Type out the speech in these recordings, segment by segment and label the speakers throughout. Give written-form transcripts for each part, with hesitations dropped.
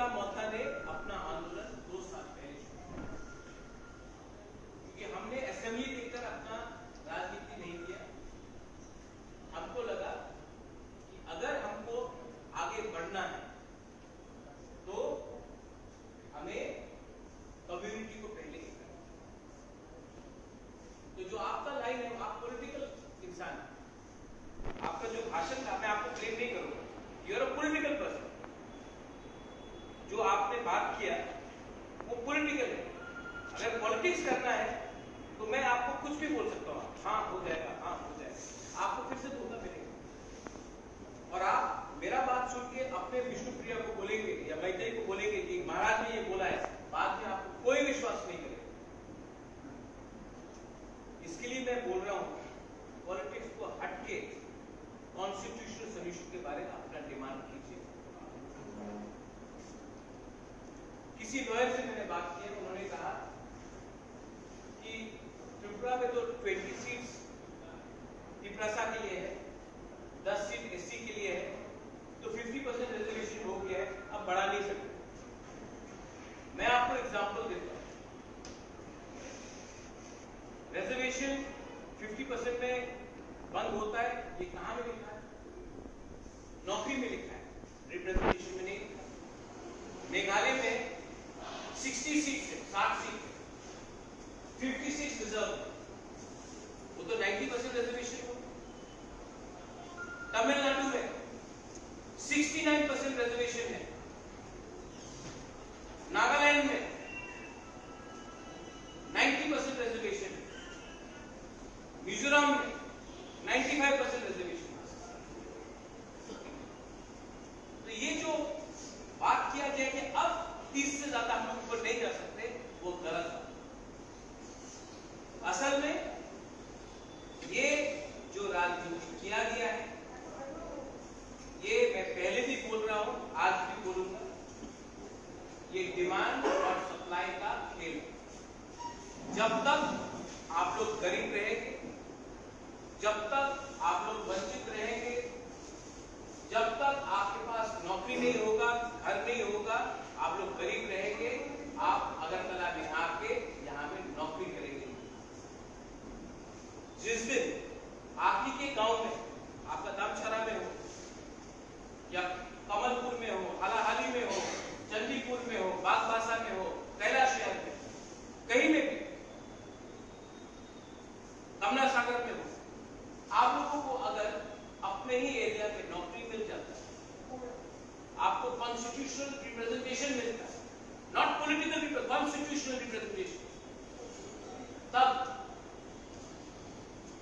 Speaker 1: त्रिपुरा मोर्चा ने अपना आंदोलन 2 साल पहले शुरू किया, क्योंकि हमने असेंबली देखकर अपना राजनीति नहीं किया। हमको लगा कि अगर हमको आगे बढ़ना है तो हमें कम्युनिटी को पहले ही करना। तो जो आपका लाइन है, आप पॉलिटिकल इंसान है, आपका जो भाषण था, मैं आपको ब्लेम नहीं करूंगा, you are a political person. जो आपने बात किया वो पॉलिटिकल है। अगर पॉलिटिक्स करना है तो मैं आपको कुछ भी बोल सकता हूँ, हाँ हो जाएगा, हाँ हो जाएगा, आपको फिर से धोखा मिलेगा। और आप मेरा बात सुन के अपने विष्णुप्रिया को बोलेंगे या मैत्री को बोलेंगे कि महाराज ने ये बोला है, बाद में आपको कोई विश्वास नहीं करेगा। इसके लिए मैं बोल रहा हूं, पॉलिटिक्स को हटके कॉन्स्टिट्यूशनल सोल्यूशन के बारे में अपना डिमांड कीजिए। किसी लॉयर से मैंने बात की, उन्होंने कहा कि त्रिपुरा में तो 20 सीट्स तिपरासा के लिए है, 10 सीट एससी के लिए है, तो 50% रिजर्वेशन हो गया है, अब बढ़ा नहीं सकते। मैं आपको एग्जांपल देता हूं, रिजर्वेशन 50% में बंद होता है, ये कहां में लिखा है? नौकरी में लिखा है, रिप्रेजेंटेशन में नहीं लिखा। मेघालय में 60 सीट है, 60 सीट है, 56 रिजर्व, वो तो 90% रिजर्वेशन हो। तमिलनाडु में 69% रिजर्वेशन है, नागालैंड में 90% रिजर्वेशन है, मिजोरम में 95% रिजर्वेशन है। तो ये जो बात किया गया कि अब 30 से ज्यादा हम लोग ऊपर नहीं जा सकते, वो गलत है। असल में ये जो राजनीति किया गया है, ये मैं पहले भी बोल रहा हूं, आज भी बोलूंगा, ये डिमांड और सप्लाई का खेल है। जब तक आप लोग गरीब रहेंगे, जब तक आप लोग वंचित रहेंगे, जब तक आपके पास नौकरी नहीं होगा, घर नहीं होगा, आप लोग गरीब रहेंगे, आप अगरतला में आके यहां में नौकरी करेंगे। जिस दिन आप ही के गांव में, आपका दामछरा में हो या कमलपुर में हो, हालाहाली में हो, चंडीपुर में हो, बागबासा में हो, कैलाश शहर में, कहीं में भी, कमला सागर में हो, आप लोगों को अगर अपने ही एरिया में नौकरी मिल जाता है, आपको कॉन्स्टिट्यूशनल रिप्रेजेंटेशन मिलता है, नॉट पॉलिटिकल, कॉन्स्टिट्यूशनल रिप्रेजेंटेशन, तब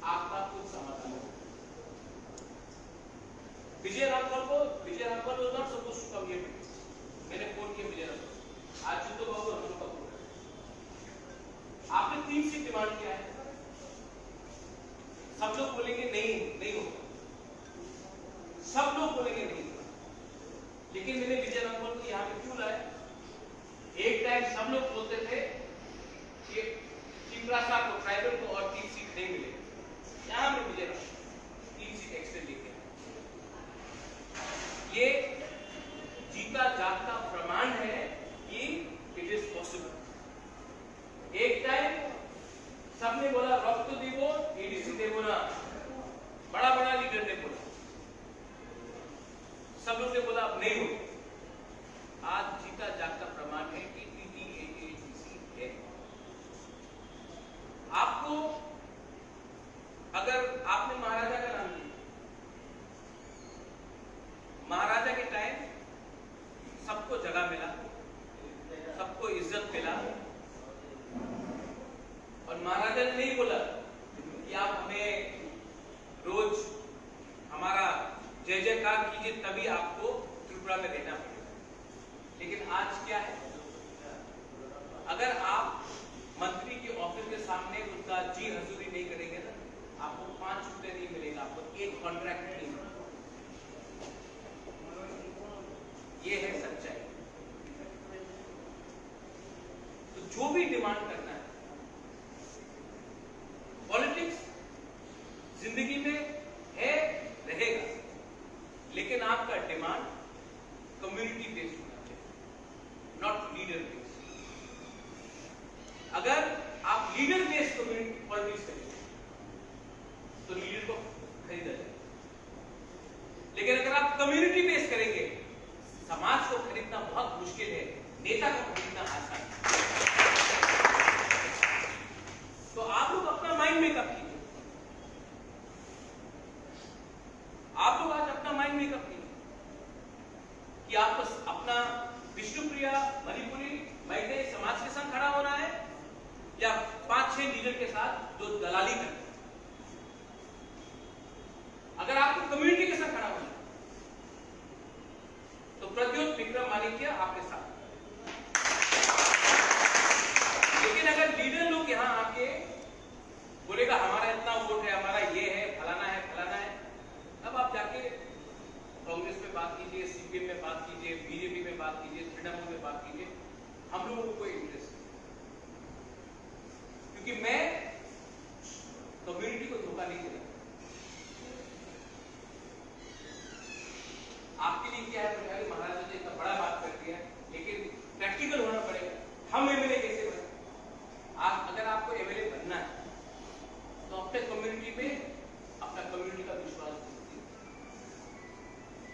Speaker 1: आपका कुछ समाधान होगा। Vijay Raghavan was not supposed to come here today. मैंने फोन किया विजय राघवन, आज जितो बाबू हम लोग का फोन है, आपने 3 सीट डिमांड किया है, सब लोग बोलेंगे नहीं होगा, सब लोग बोलेंगे नहीं होगा, लेकिन मैंने विजय राघवन को यहाँ पे क्यों लाया? एक टाइम सब लोग बोलते थे कि तिपरासा को, ट्राइबल को और 3 सीट नहीं मिलेगी, यहाँ में विजय राघवन 3 सीट एक्स्ट्रा लेके ये जीता जागता प्रमाण है कि इट इज पॉसिबल। एक टाइम सबने बोला रक्त देवो, एडीसी देवो ना, बड़ा बड़ा लीडर ने बोला, सब लोग ने बोला अब नहीं हो। आज जीता जागता प्रमाण है कि टीटीएडीसी है। आपको अगर आपने महाराजा का नाम लिया, महाराजा के टाइम सबको जगह मिला, सबको इज्जत मिला, और महाराजा ने नहीं बोला कि आप हमें रोज हमारा जय जयकार कीजिए तभी आपको त्रिपुरा में रहना पड़ेगा। लेकिन आज क्या है, अगर आप मंत्री के ऑफिस के सामने उनका जी हजूरी नहीं करेंगे ना, आपको 5 रुपए नहीं मिलेगा, आपको एक कॉन्ट्रैक्ट नहीं मिलेगा। ये है सच्चाई। तो जो भी डिमांड करना है, पॉलिटिक्स जिंदगी में है, रहेगा, लेकिन आपका डिमांड कम्युनिटी बेस्ड होना चाहिए। Leader base. अगर आप लीडर बेस कम्युनिटी पॉलिटिक्स करेंगे तो लीडर को खरीदा जाए, लेकिन अगर आप कम्युनिटी बेस करेंगे समाज को खरीदना बहुत मुश्किल है, नेता को खरीदना आसान है। तो आप लोग अपना माइंड मेकअप कीजिए, आप लोग आज अपना माइंड मेकअप कीजिए कि आपको अपना विष्णुप्रिया मणिपुरी महिला समाज के साथ खड़ा होना है या 5-6 लीडर के साथ जो दलाली करते हैं। अगर आपको कम्युनिटी के साथ खड़ा होना है तो प्रद्योत विक्रम मानिक्य आपके साथ। लेकिन अगर लीडर लोग यहां आके बोलेगा हमारा इतना वोट है, हमारा ये है, फलाना है, फलाना है, तब आप जाके कांग्रेस में बात कीजिए, सीपीएम में बात कीजिए, बीजेपी में बात कीजिए, तृणमूल में बात कीजिए, हम लोगों को कोई इंटरेस्ट नहीं, क्योंकि मैं कम्युनिटी को धोखा नहीं दे रहा। आपके लिए क्या है प्रभारी महाराज ने इतना बड़ा बात कर दिया, लेकिन प्रैक्टिकल होना पड़ेगा। हम एमएलए कैसे बने? अगर आपको एमएलए बनना है तो अपने कम्युनिटी में अपना कम्युनिटी का विश्वास दीजिए,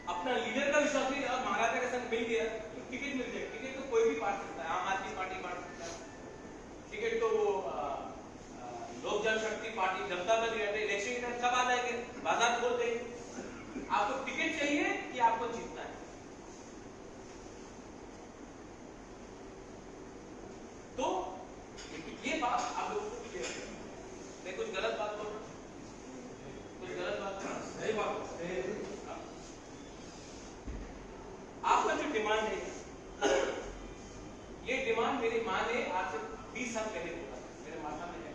Speaker 1: अपना लीडर का विश्वास दीजिए। अब महाराजा के संग मिल गया तो टिकट मिल जाए, टिकट तो कोई भी बांट सकता है, आम आदमी पार्टी बांट सकता है टिकट, तो वो लोक जनशक्ति पार्टी, जनता दल, इलेक्शन सब आ जाएंगे, बाजार खोल देंगे। आपको टिकट चाहिए कि आपको जीतना है? तो ये बात आप लोगों को क्लियर है। मैं कुछ गलत बात बोल रहा हूं? कुछ गलत बात? सही बात। आपका जो डिमांड है, ये डिमांड मेरी मां ने आज से 20 साल पहले बोला, मेरे माथा में है।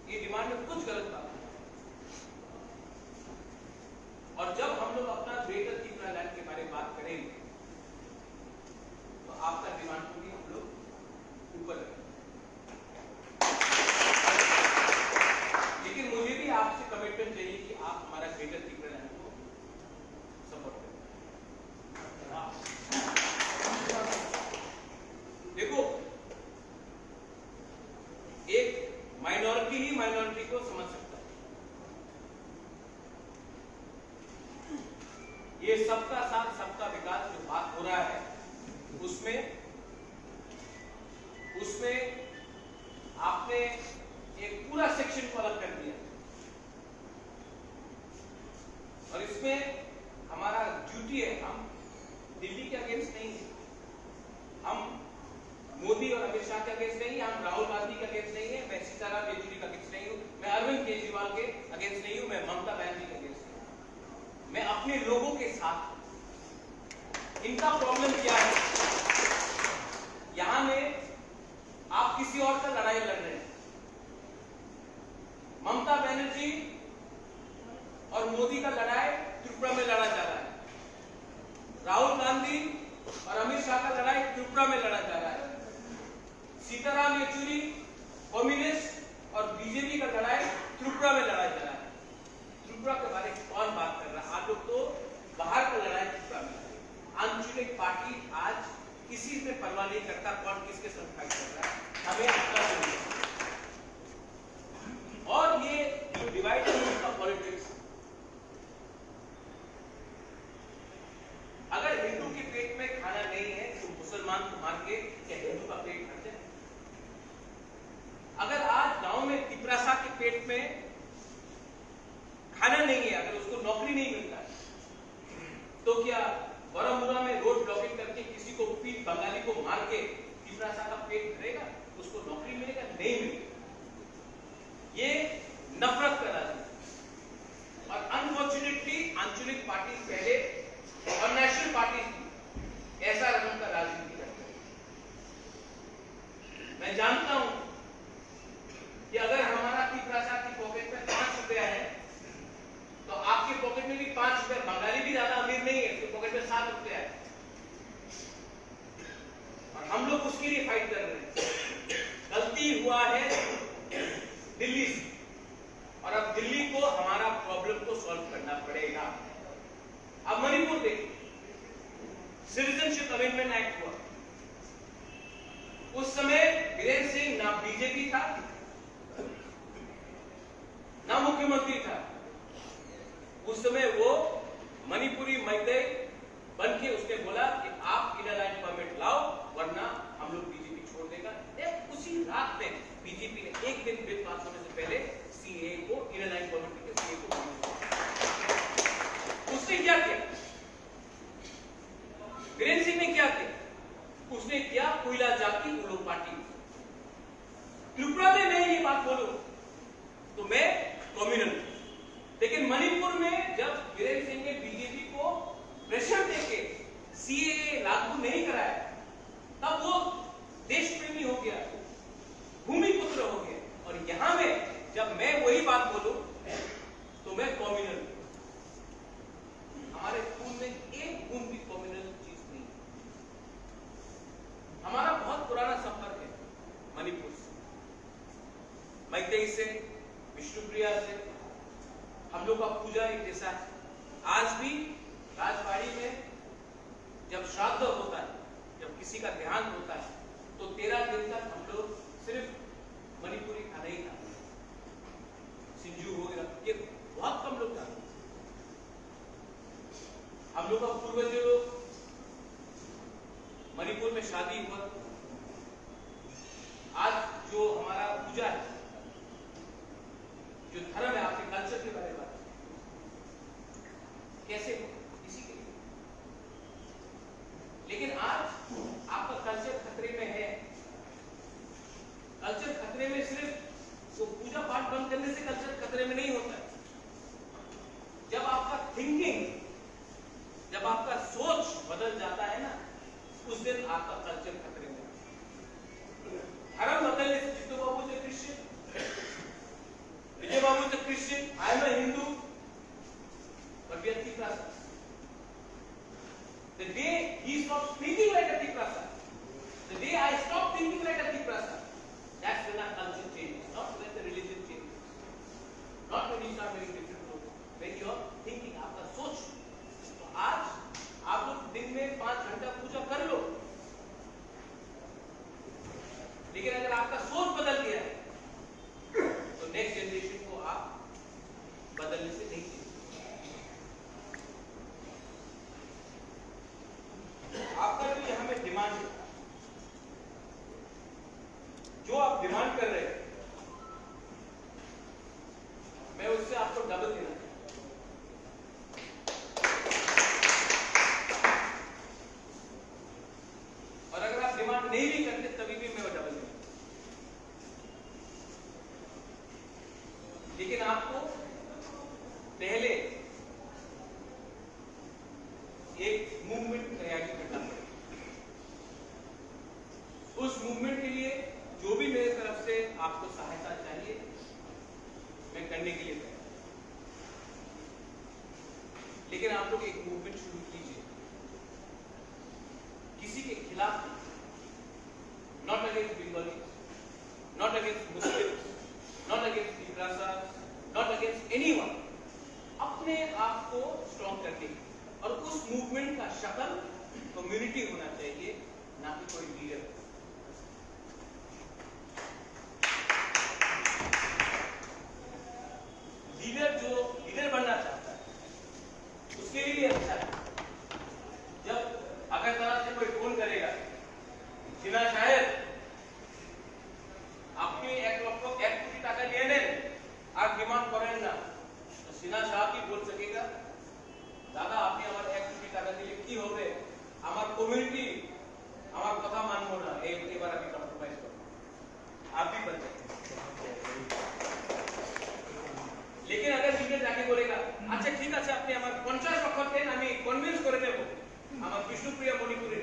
Speaker 1: ये डिमांड में कुछ गलत बात है। और जब हम लोग अपना ग्रेटर त्रिपुरा लैंड के बारे में बात करेंगे तो आपका डिमांड को भी हम लोग ऊपर रखेंगे। लेकिन मुझे भी आपसे कमिटमेंट चाहिए कि आप हमारा ग्रेटर त्रिपुरा लैंड को सपोर्ट करें। देखो, एक माइनॉरिटी ही माइनॉरिटी को समझ सकता है। ये सबका साथ सबका विकास जो बात हो रहा है उसमें आपने एक पूरा सेक्शन को अलग कर दिया, और इसमें हमारा ड्यूटी है, हम दिल्ली के अगेंस्ट नहीं है, हम मोदी और अमित शाह के अगेंस्ट नहीं, हम राहुल गांधी के अगेंस्ट नहीं है, मैं सीताराम येचुरी के अगेंस्ट नहीं हूं, मैं अरविंद केजरीवाल के अगेंस्ट नहीं हूं, मैं ममता बनर्जी के अगेंस्ट नहीं हूं। मैं अपने लोगों के साथ। इनका प्रॉब्लम क्या है? यहां में आप किसी और का लड़ाई लड़ रहे हैं। ममता बनर्जी और मोदी का लड़ाई त्रिपुरा में लड़ा जा रहा है, राहुल गांधी और अमित शाह का लड़ाई त्रिपुरा में लड़ा जा रहा है, सीताराम येचुरी कम्युनिस्ट और बीजेपी का लड़ाई त्रिपुरा में लड़ा जा रहा है। त्रिपुरा के बारे में कौन बात कर रहा है? आप लोग तो बाहर का लड़ाई त्रिपुरा में। आंचलिक पार्टी आज किसी में परवाह नहीं करता कौन किसके साथ फाइट कर रहा है, हमें अपना चाहिए। और ये जो डिवाइड का पॉलिटिक्स, अगर हिंदू के पेट में खाना नहीं है तो मुसलमान को मार के क्या हिंदू का पेट भर जाए? अगर आज गांव में तिपरासा के पेट में खाना नहीं है, अगर उसको नौकरी नहीं मिलता है, तो क्या बरामुरा में रोड ब्लॉकिंग करके किसी को बंगाली को मार के तिपरासा का पेट भरेगा? उसको नौकरी मिलेगा? नहीं मिलेगा। ये नफरत का राजनीति, और अनफॉर्चुनेटली आंचलिक पार्टी पहले और नेशनल पार्टी ऐसा रंग का राजनीति करते हैं। मैं जानता हूं कि अगर हमारा तिपरासा की पॉकेट में 5 रुपया है तो आपके पॉकेट में भी 5 रुपया, बंगाली भी ज्यादा अमीर नहीं है, उसके पॉकेट में 7 रुपया है, और हम लोग उसके लिए फाइट कर रहे हैं। गलती हुआ है दिल्ली से, और अब दिल्ली को हमारा प्रॉब्लम को सॉल्व करना पड़ेगा। अब मणिपुर देखिए, सिटीजनशिप अमेंडमेंट एक्ट हुआ, उस समय बीरेन सिंह ना बीजेपी था ना मुख्यमंत्री था, उस समय वो मणिपुरी मैतेई बनके उसने बोला कि आप इनर लाइन परमिट लाओ वरना हम लोग बीजेपी छोड़ देगा। उसी रात में बीजेपी ने एक दिन बिल पास होने से पहले सीए को इनर लाइन परमिट के सीए को उसने क्या किया, बीरेन सिंह ने क्या किया, उसने किया कोयला जाति उलो पार्टी। त्रिपुरा में मैं ये बात बोलूं तो मैं कम्युनल, लेकिन मणिपुर में जब बीरेन सिंह ने बीजेपी को प्रेशर देके सीए लागू नहीं कराया तब वो देश प्रेमी हो गया, भूमि पुत्र हो गया। और यहां में जब मैं वही बात बोलूं तो मैं कम्युनल, हमारे खून में एक बूंद भी कम्युनल चीज नहीं। हमारा बहुत पुराना संपर्क है मणिपुर से, मैतेई से, विष्णुप्रिया से, हम लोग का पूजा एक जैसा है। आज भी राजबाड़ी में जब श्राद्ध होता है, जब किसी का देहांत होता है तो 13 दिन तक हम लोग सिर्फ मणिपुरी खाना ही खाते हैं, सिंजू वगैरह ये बहुत कम लोग खाते हैं। हम लोग का पूर्वज लोग मणिपुर में शादी हुआ, आज जो हमारा पूजा है, जो धर्म है, आपके कल्चर के बारे में बात कैसे हो इसी के लिए। लेकिन आज आपका कल्चर खतरे में है। कल्चर खतरे में सिर्फ तो पूजा पाठ बंद करने से कल्चर खतरे में नहीं होता है। जब आपका थिंकिंग, जब आपका सोच बदल जाता है ना, उस दिन आपका कल्चर खतरे में। धर्म बदलने से जितू बाबू से Christian, Vijay Babu is a Christian, I am a Hindu, but we are Tiprasas. The day he stops thinking like a Tiprasa, the day I stop thinking like a Tiprasa, that's when our culture changes, not when the religion changes, not when you start wearing different clothes, when you are thinking, आपका सोच। तो आज आप लोग दिन में 5 घंटा पूजा कर लो, लेकिन अगर आपका सोच बदल गया है तो नेक्स्ट जनरेशन को आप बदलने से नहीं चाहिए। आपका जो यहां में डिमांड है, जो आप डिमांड कर रहे हैं, मैं उससे आपको डबल देना चाहता हूं। और अगर आप डिमांड नहीं भी करते तभी भी मैं वो डबल देना। लेकिन आपको पहले एक मूवमेंट तैयारी करना पड़ेगा। उस मूवमेंट के लिए जो भी मेरे तरफ से आपको सहायता चाहिए मैं करने के लिए तैयार। लेकिन आप लोग एक मूवमेंट शुरू कीजिए, किसी के खिलाफ नहीं, not against Bengali, not against Muslims, not against Tiprasa, not against anyone, अपने आप को स्ट्रॉन्ग करने की। और उस मूवमेंट का शक्ल कम्युनिटी होना चाहिए, ना कि कोई लीडर। लीडर जो लीडर बनना चाहता है उसके लिए अच्छा है। जब अगरतला से कोई फोन करेगा, जिना शायद আপনি 1 কোটি টাকা নিয়ে নেন আর ডিমান্ড করেন না, তো সিনা সাহেব কি বল सकेगा, দাদা আপনি আমার 1 কোটি টাকা দিলে কি হবে, আমার কমিউনিটি আমার কথা মানবো না, এবার আমি কম্প্রোমাইজ করব। आप भी बन सकते। लेकिन अगर लीडर जाके बोलेगा अच्छा ठीक আছে আপনি আমার 50 লক্ষ দেন আমি কনভিন্স করে দেব আমার বিষ্ণুপ্রিয়া মণিপুরে,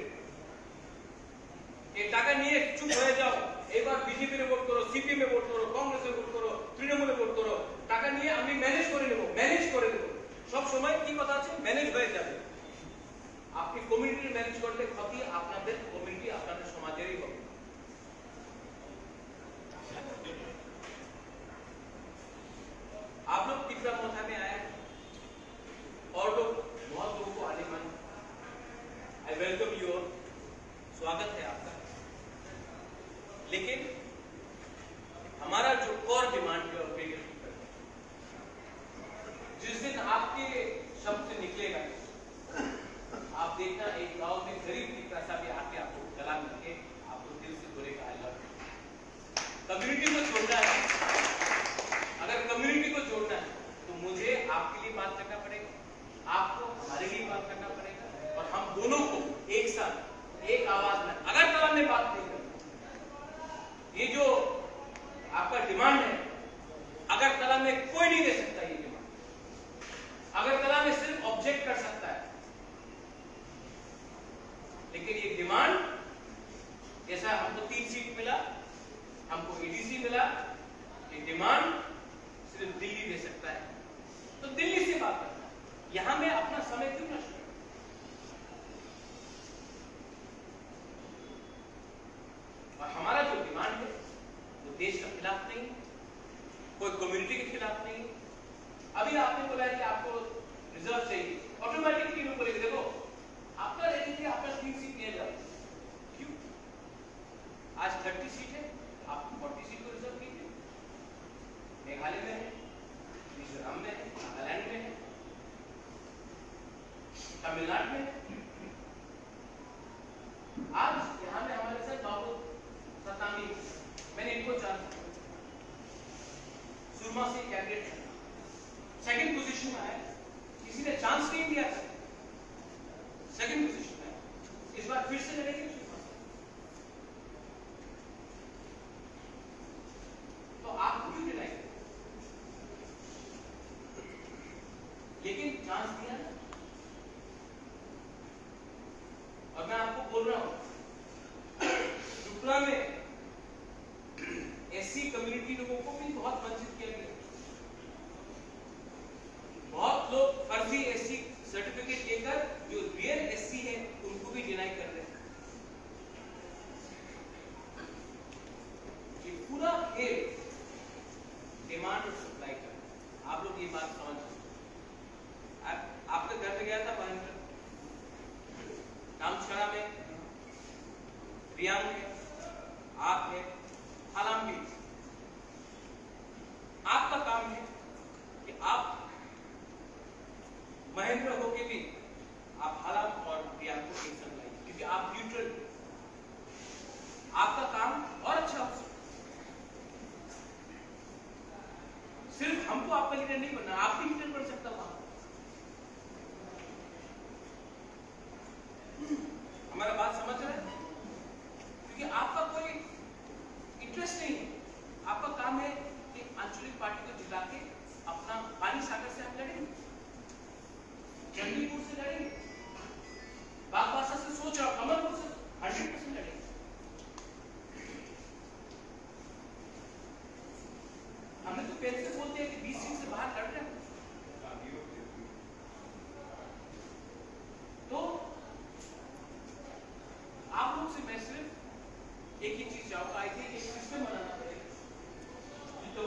Speaker 1: এই টাকা নিয়ে চুপ হয়ে যাও, এবার বিজেপি রে ভোট করো, সিপিএম এ ভোট করো, কংগ্রেস এ ভোট করো, তৃণমূলে ভোট করো, টাকা নিয়ে আমি ম্যানেজ করে নেব, সব সময় কি কথা আছে, ম্যানেজ হয়ে যাবে। আপনি কমিউনিটি ম্যানেজ করতে ক্ষতি আপনাদের কমিউনিটি, আপনাদের সমাজেরই হবে। आप लोग तिपरा मोथा में आए और लोग बहुत लोगों को कम्युनिटी को जोड़ना है, अगर कम्युनिटी को जोड़ना है तो मुझे आपके लिए बात करना पड़ेगा, आपको हमारे लिए बात करना पड़ेगा, और हम दोनों को एक साथ एक आवाज में अगरतला में बात नहीं करनी। ये जो आपका डिमांड है अगरतला में कोई नहीं दे सकता, ये डिमांड अगरतला में सिर्फ ऑब्जेक्ट कर सकता है, लेकिन ये डिमांड जैसा हमको 3 सीट मिला, हमको एडीसी मिला, ये डिमांड सिर्फ दिल्ली दे सकता है, तो दिल्ली से बात करना है। यहां मैं अपना समय क्यों नष्ट करूं? और हमारा जो डिमांड है वो देश के खिलाफ नहीं, कोई कम्युनिटी के खिलाफ नहीं। अभी आपने बोला है कि आपको रिजर्व चाहिए, ऑटोमेटिकली लोग बोलेंगे देखो आपका रेटिंग है, आपका 3 सीट नहीं जाओ, क्यों? आज 30 सीट है, आप 40 सीट को रिजर्व कीजिए। मेघालय में है, मिजोरम में है, नागालैंड में है, तमिलनाडु में है। आज यहाँ में हमारे साथ बाबू सतामी, मैंने इनको जानता, सुरमा से कैंडिडेट है, सेकंड पोजीशन में आया, किसी ने चांस नहीं दिया था, सेकंड पोजीशन में इस बार फिर से लड़ेंगे सुरमा से। तो आप क्यों डिनाई करें? लेकिन चांस दिया ना, और मैं आपको बोल रहा हूं त्रिपुरा में एससी कम्युनिटी लोगों को भी बहुत वंचित किया गया। बहुत लोग फर्जी एससी सर्टिफिकेट लेकर जो रियल एससी है उनको भी डिनाई कर रहे हैं। ये पूरा खेल डिमांड और सप्लाई का, आप लोग ये बात समझ। आपके घर पे गया था महेंद्र, नामछड़ा में रियांग है, आप है, हालाम भी। आपका काम है कि आप महेंद्र होके भी आप हालाम और रियांग को एक संग लाइए, क्योंकि आप न्यूट्रल, आपका काम और अच्छा हो सकता। सिर्फ हमको आपका लीडर नहीं बनना, आप भी लीडर बन सकता वहां। हमारा बात समझ रहे हैं? क्योंकि आपका कोई इंटरेस्ट नहीं है, आपका काम है कि आंचलिक पार्टी को जिता के अपना पानी सागर से हम लड़ेंगे, जंगीपुर से लड़ेंगे, बागबासा से सोच रहा हूं, अमरपुर से 100% लड़ेंगे। हमने तो पहले से बोलते हैं कि 20 सीट से बाहर लड़ रहे हैं। तो आप लोग से मैं सिर्फ एक ही चीज चाहूंगा, आई थिंक एक सिस्टम बनाना पड़ेगा, तो